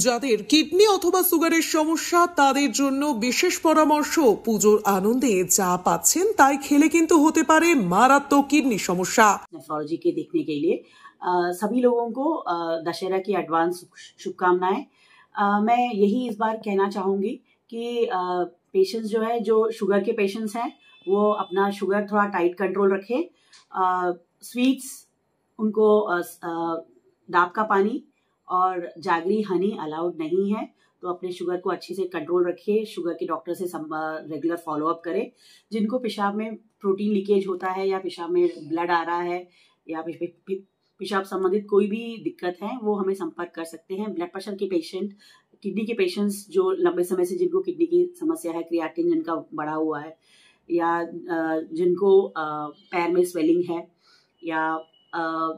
যাদের কিডনি অথবা সুগারের সমস্যা তাদের জন্য বিশেষ পরামর্শ। পুজোর আনন্দে যা পাচ্ছেন তাই খেলে কিন্তু হতে পারে মারাত্মক কিডনি সমস্যা। नेफ्रोलॉजी के देखने के लिए सभी लोगों को दशहरा की एडवांस शुभकामनाएं। मैं यही इस बार कहना चाहूँगी कि पेशेंट्स जो है, जो शुगर के पेशेंट्स हैं, वो अपना शुगर थोड़ा टाइट कंट्रोल रखें। स्वीट्स उनको डाब का पानी और जागरी हनी अलाउड नहीं है, तो अपने शुगर को अच्छे से कंट्रोल रखिए। शुगर के डॉक्टर से रेगुलर फॉलोअप करें। जिनको पेशाब में प्रोटीन लीकेज होता है या पेशाब में ब्लड आ रहा है या पेशाब संबंधित कोई भी दिक्कत है, वो हमें संपर्क कर सकते हैं। ब्लड प्रेशर के पेशेंट, किडनी के पेशेंट्स जो लंबे समय से जिनको किडनी की समस्या है, क्रिएटिनिन जिनका बढ़ा हुआ है, या जिनको पैर में स्वेलिंग है, या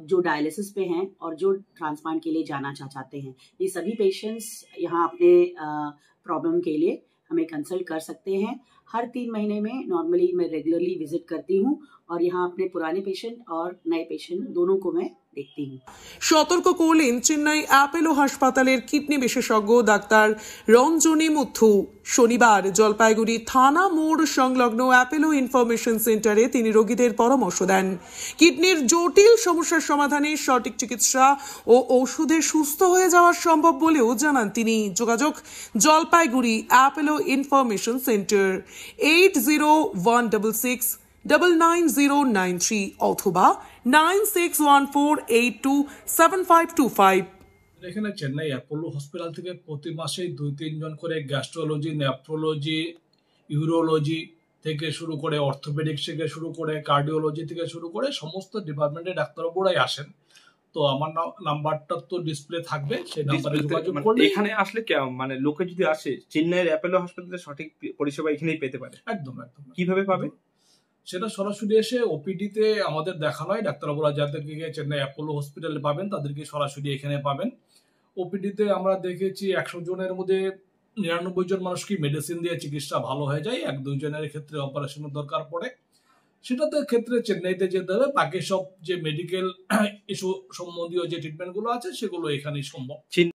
जो डायलिसिस पे हैं और जो ट्रांसप्लांट के लिए जाना चाहते हैं, ये सभी पेशेंट्स यहाँ अपने प्रॉब्लम के लिए हमें कंसल्ट कर सकते हैं। हर 3 महीने में नॉर्मली मैं रेगुलरली विजिट करती हूँ और यहाँ अपने पुराने पेशेंट और नए पेशेंट दोनों को मैं देखती हूँ। সতর্ক করলেন চেন্নাই অ্যাপোলো হাসপাতালের কিডনি বিশেষজ্ঞ ডাক্তার রঞ্জনী মুথু। শনিবার জলপাইগুড়ি থানা মোড় সংলগ্ন অ্যাপোলো ইনফরমেশন সেন্টারে তিনি রোগীদের পরামর্শ দেন। কিডনির জটিল সমস্যার সমাধানে সঠিক চিকিৎসা ও ওষুধে সুস্থ হয়ে যাওয়া সম্ভব বলেও জানান তিনি। যোগাযোগ জলপাইগুড়ি অ্যাপোলো ইনফরমেশন সেন্টার 8016699093 অথবা 9614827525। এখানে চেন্নাই অ্যাপোলো হসপিটাল থেকে প্রতি মাসেই 2-3 জন করে গ্যাস্ট্রোলজি, নেফ্রোলজি, ইউরোলজি থেকে শুরু করে অর্থোপেডিক্স থেকে শুরু করে কার্ডিওলজি থেকে শুরু করে সমস্ত ডিপার্টমেন্টের ডাক্তারবাবুরাই আসেন। তো আমার নাম্বারটা তো ডিসপ্লে থাকবে, সেই নাম্বারে যোগাযোগ করলে এখানে আসলে মানে লোকে যদি আসে চেন্নাইয়ের অ্যাপোলো হাসপাতালে সঠিক পরিষেবা এখানেই পেতে পারে। একদম একদম। কিভাবে পাবে? সেটা সরাসরি এসে ওপিডিতে আমাদের দেখানো হয়। ডাক্তারবাবুরা যাদেরকে চেন্নাই অ্যাপোলো হসপিটালে পাবেন তাদেরকে সরাসরি এখানে পাবেন। ওপিডিতে আমরা দেখেছি 100 জনের মধ্যে 99 জন মানুষকে মেডিসিন দিয়ে চিকিৎসা ভালো হয়ে যায়। 1-2 জনের ক্ষেত্রে অপারেশনের দরকার পড়ে, সেটাতে ক্ষেত্রে চেন্নাইতে যেতে হবে। বাকি সব যে মেডিকেল ইস্যু সম্বন্ধীয় যে ট্রিটমেন্টগুলো আছে সেগুলো এখানেই সম্ভব।